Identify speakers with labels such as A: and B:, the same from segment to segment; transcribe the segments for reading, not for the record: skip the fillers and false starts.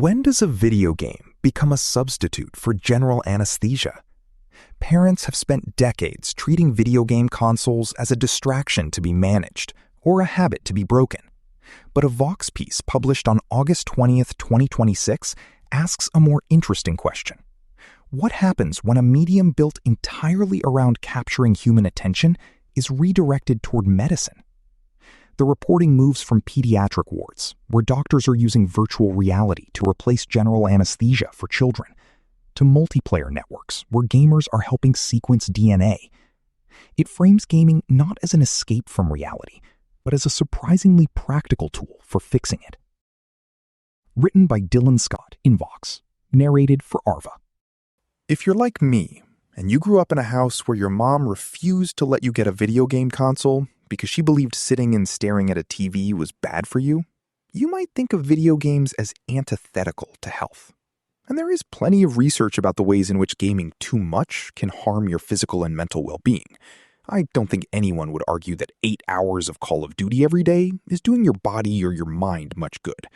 A: When does a video game become a substitute for general anesthesia? Parents have spent decades treating video game consoles as a distraction to be managed or a habit to be broken. But a Vox piece published on August 20th, 2026 asks a more interesting question. What happens when a medium built entirely around capturing human attention is redirected toward medicine? The reporting moves from pediatric wards, where doctors are using virtual reality to replace general anesthesia for children, to multiplayer networks, where gamers are helping sequence DNA. It frames gaming not as an escape from reality, but as a surprisingly practical tool for fixing it. Written by Dylan Scott in Vox, narrated for Arva.
B: If you're like me, and you grew up in a house where your mom refused to let you get a video game console because she believed sitting and staring at a TV was bad for you, you might think of video games as antithetical to health. And there is plenty of research about the ways in which gaming too much can harm your physical and mental well-being. I don't think anyone would argue that 8 hours of Call of Duty every day is doing your body or your mind much good.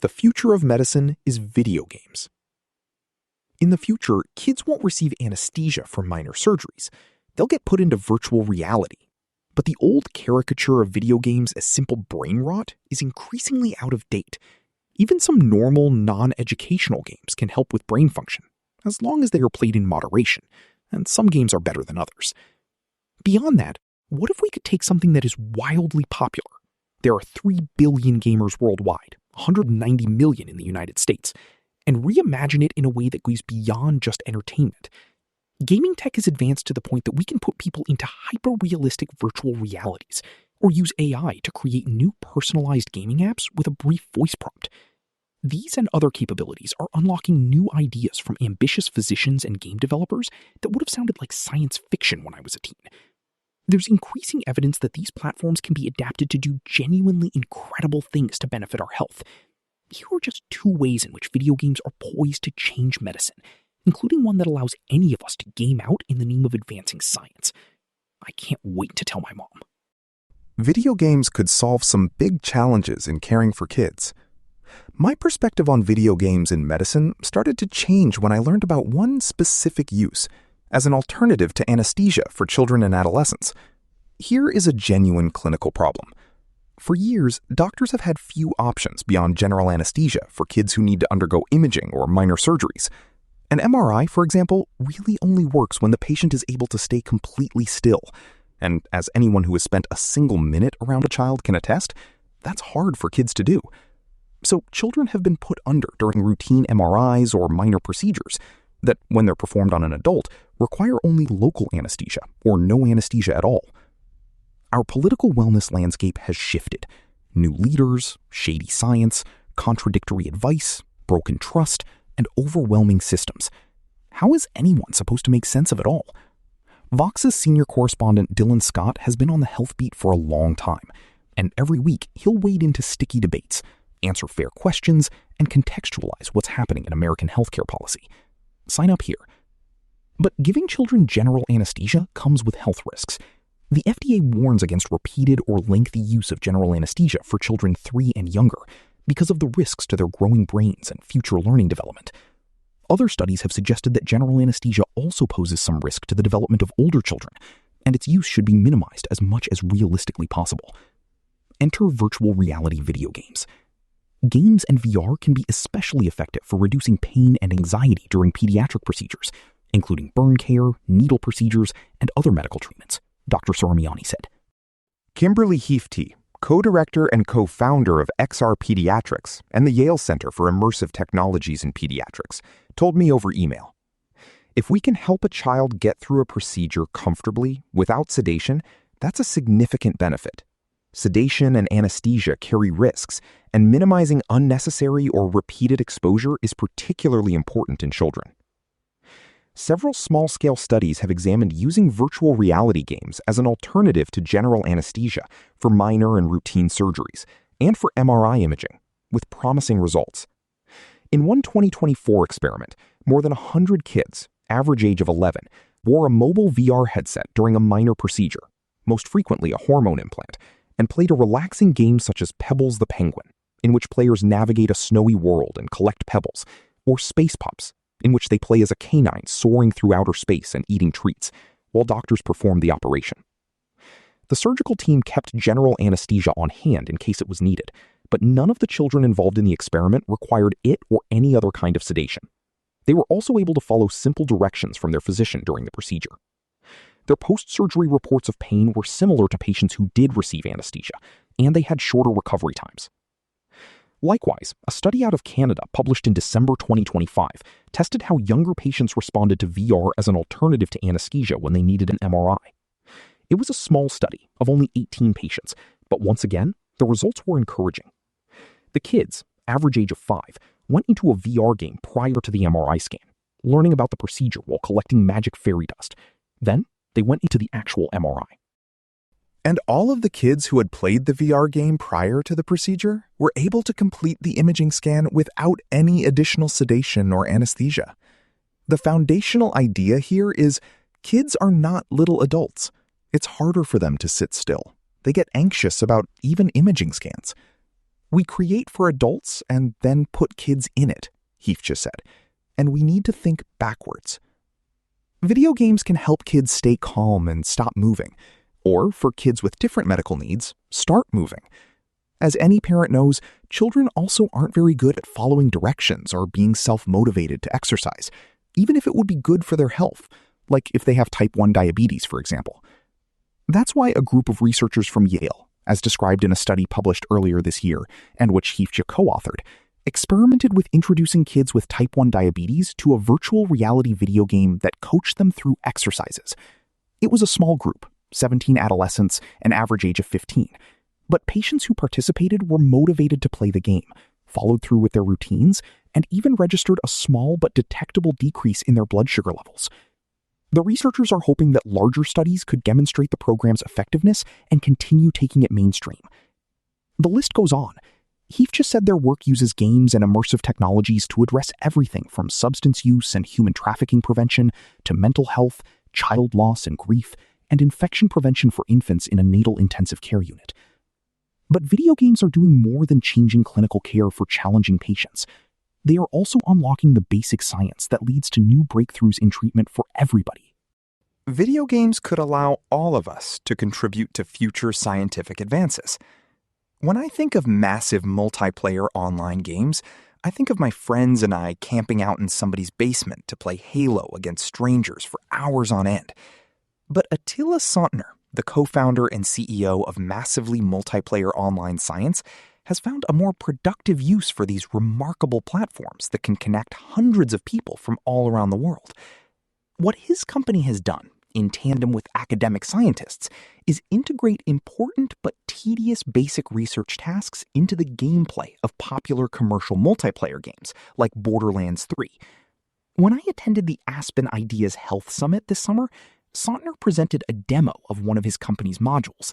B: The future of medicine is video games. In the future, kids won't receive anesthesia for minor surgeries. They'll get put into virtual reality. But the old caricature of video games as simple brain rot is increasingly out of date. Even some normal, non-educational games can help with brain function, as long as they are played in moderation, and some games are better than others. Beyond that, what if we could take something that is wildly popular? There are 3 billion gamers worldwide, 190 million in the United States, and reimagine it in a way that goes beyond just entertainment. Gaming tech has advanced to the point that we can put people into hyper-realistic virtual realities, or use AI to create new personalized gaming apps with a brief voice prompt. These and other capabilities are unlocking new ideas from ambitious physicians and game developers that would have sounded like science fiction when I was a teen. There's increasing evidence that these platforms can be adapted to do genuinely incredible things to benefit our health. Here are just 2 ways in which video games are poised to change medicine, including one that allows any of us to game out in the name of advancing science. I can't wait to tell my mom.
A: Video games could solve some big challenges in caring for kids. My perspective on video games in medicine started to change when I learned about one specific use as an alternative to anesthesia for children and adolescents. Here is a genuine clinical problem. For years, doctors have had few options beyond general anesthesia for kids who need to undergo imaging or minor surgeries. An MRI, for example, really only works when the patient is able to stay completely still. And as anyone who has spent a single minute around a child can attest, that's hard for kids to do. So children have been put under during routine MRIs or minor procedures that, when they're performed on an adult, require only local anesthesia or no anesthesia at all. Our political wellness landscape has shifted. New leaders, shady science, contradictory advice, broken trust, and overwhelming systems. How is anyone supposed to make sense of it all? Vox's senior correspondent Dylan Scott has been on the health beat for a long time, and every week he'll wade into sticky debates, answer fair questions, and contextualize what's happening in American healthcare policy. Sign up here. But giving children general anesthesia comes with health risks. The FDA warns against repeated or lengthy use of general anesthesia for children 3 and younger because of the risks to their growing brains and future learning development. Other studies have suggested that general anesthesia also poses some risk to the development of older children, and its use should be minimized as much as realistically possible. Enter virtual reality video games. Games and VR can be especially effective for reducing pain and anxiety during pediatric procedures, including burn care, needle procedures, and other medical treatments, Dr. Soramiani said.
B: Kimberly Heafty, co-director and co-founder of XR Pediatrics and the Yale Center for Immersive Technologies in Pediatrics, told me over email, "If we can help a child get through a procedure comfortably without sedation, that's a significant benefit. Sedation and anesthesia carry risks, and minimizing unnecessary or repeated exposure is particularly important in children." Several small-scale studies have examined using virtual reality games as an alternative to general anesthesia for minor and routine surgeries and for MRI imaging, with promising results. In one 2024 experiment, more than 100 kids, average age of 11, wore a mobile VR headset during a minor procedure, most frequently a hormone implant, and played a relaxing game such as Pebbles the Penguin,
A: in which players navigate a snowy world and collect pebbles, or Space Pups, in which they play as a canine soaring through outer space and eating treats, while doctors perform the operation. The surgical team kept general anesthesia on hand in case it was needed, but none of the children involved in the experiment required it or any other kind of sedation. They were also able to follow simple directions from their physician during the procedure. Their post-surgery reports of pain were similar to patients who did receive anesthesia, and they had shorter recovery times. Likewise, a study out of Canada published in December 2025 tested how younger patients responded to VR as an alternative to anesthesia when they needed an MRI. It was a small study of only 18 patients, but once again, the results were encouraging. The kids, average age of 5, went into a VR game prior to the MRI scan, learning about the procedure while collecting magic fairy dust. Then, they went into the actual MRI.
B: And all of the kids who had played the VR game prior to the procedure were able to complete the imaging scan without any additional sedation or anesthesia. The foundational idea here is kids are not little adults. It's harder for them to sit still. They get anxious about even imaging scans. We create for adults and then put kids in it, Heifche said, and we need to think backwards. Video games can help kids stay calm and stop moving, or for kids with different medical needs, start moving. As any parent knows, children also aren't very good at following directions or being self-motivated to exercise, even if it would be good for their health, like if they have type 1 diabetes, for example. That's why a group of researchers from Yale, as described in a study published earlier this year, and which Heifche co-authored, experimented with introducing kids with type 1 diabetes to a virtual reality video game that coached them through exercises. It was a small group, 17 adolescents, an average age of 15. But patients who participated were motivated to play the game, followed through with their routines, and even registered a small but detectable decrease in their blood sugar levels. The researchers are hoping that larger studies could demonstrate the program's effectiveness and continue taking it mainstream. The list goes on. Heifche said their work uses games and immersive technologies to address everything from substance use and human trafficking prevention to mental health, child loss and grief, and infection prevention for infants in a natal intensive care unit. But video games are doing more than changing clinical care for challenging patients. They are also unlocking the basic science that leads to new breakthroughs in treatment for everybody. Video games could allow all of us to contribute to future scientific advances. When I think of massive multiplayer online games, I think of my friends and I camping out in somebody's basement to play Halo against strangers for hours on end. But Attila Sontner, the co-founder and CEO of massively multiplayer online science, has found a more productive use for these remarkable platforms that can connect hundreds of people from all around the world. What his company has done, in tandem with academic scientists, is integrate important but tedious basic research tasks into the gameplay of popular commercial multiplayer games like Borderlands 3. When I attended the Aspen Ideas Health Summit this summer, Sontner presented a demo of one of his company's modules.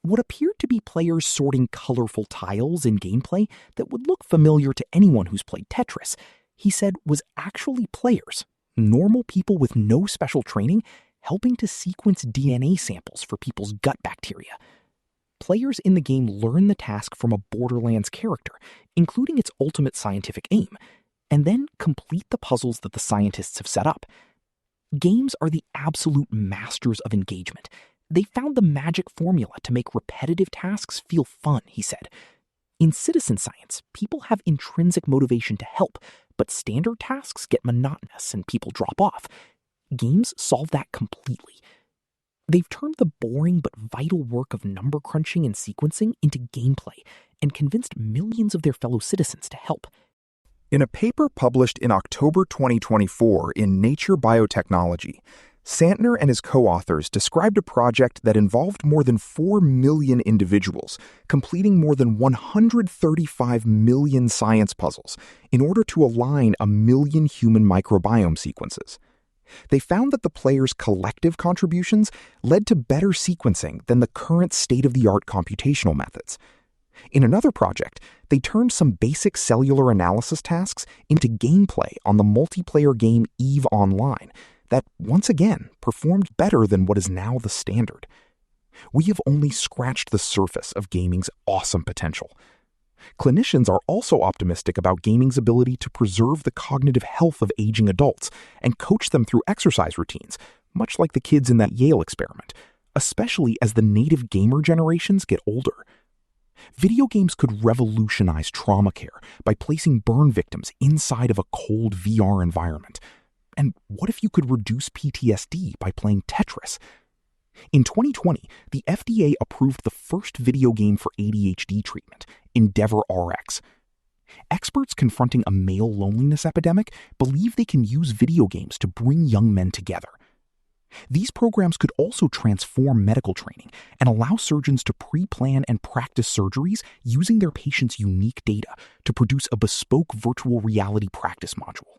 B: What appeared to be players sorting colorful tiles in gameplay that would look familiar to anyone who's played Tetris, he said was actually players, normal people with no special training, helping to sequence DNA samples for people's gut bacteria. Players in the game learn the task from a Borderlands character, including its ultimate scientific aim, and then complete the puzzles that the scientists have set up. Games are the absolute masters of engagement. They found the magic formula to make repetitive tasks feel fun, he said. In citizen science, people have intrinsic motivation to help, but standard tasks get monotonous and people drop off. Games solve that completely. They've turned the boring but vital work of number crunching and sequencing into gameplay and convinced millions of their fellow citizens to help. In a paper published in October 2024 in Nature Biotechnology, Sontner and his co-authors described a project that involved more than 4 million individuals, completing more than 135 million science puzzles in order to align 1 million human microbiome sequences. They found that the players' collective contributions led to better sequencing than the current state-of-the-art computational methods. In another project, they turned some basic cellular analysis tasks into gameplay on the multiplayer game EVE Online that, once again, performed better than what is now the standard. We have only scratched the surface of gaming's awesome potential.
A: Clinicians are also optimistic about gaming's ability to preserve the cognitive health of aging adults and coach them through exercise routines, much like the kids in that Yale experiment, especially as the native gamer generations get older. Video games could revolutionize trauma care by placing burn victims inside of a cold VR environment. And what if you could reduce PTSD by playing Tetris? In 2020, the FDA approved the first video game for ADHD treatment, EndeavorRx. Experts confronting a male loneliness epidemic believe they can use video games to bring young men together. These programs could also transform medical training and allow surgeons to pre-plan and practice surgeries using their patients' unique data to produce a bespoke virtual reality practice module.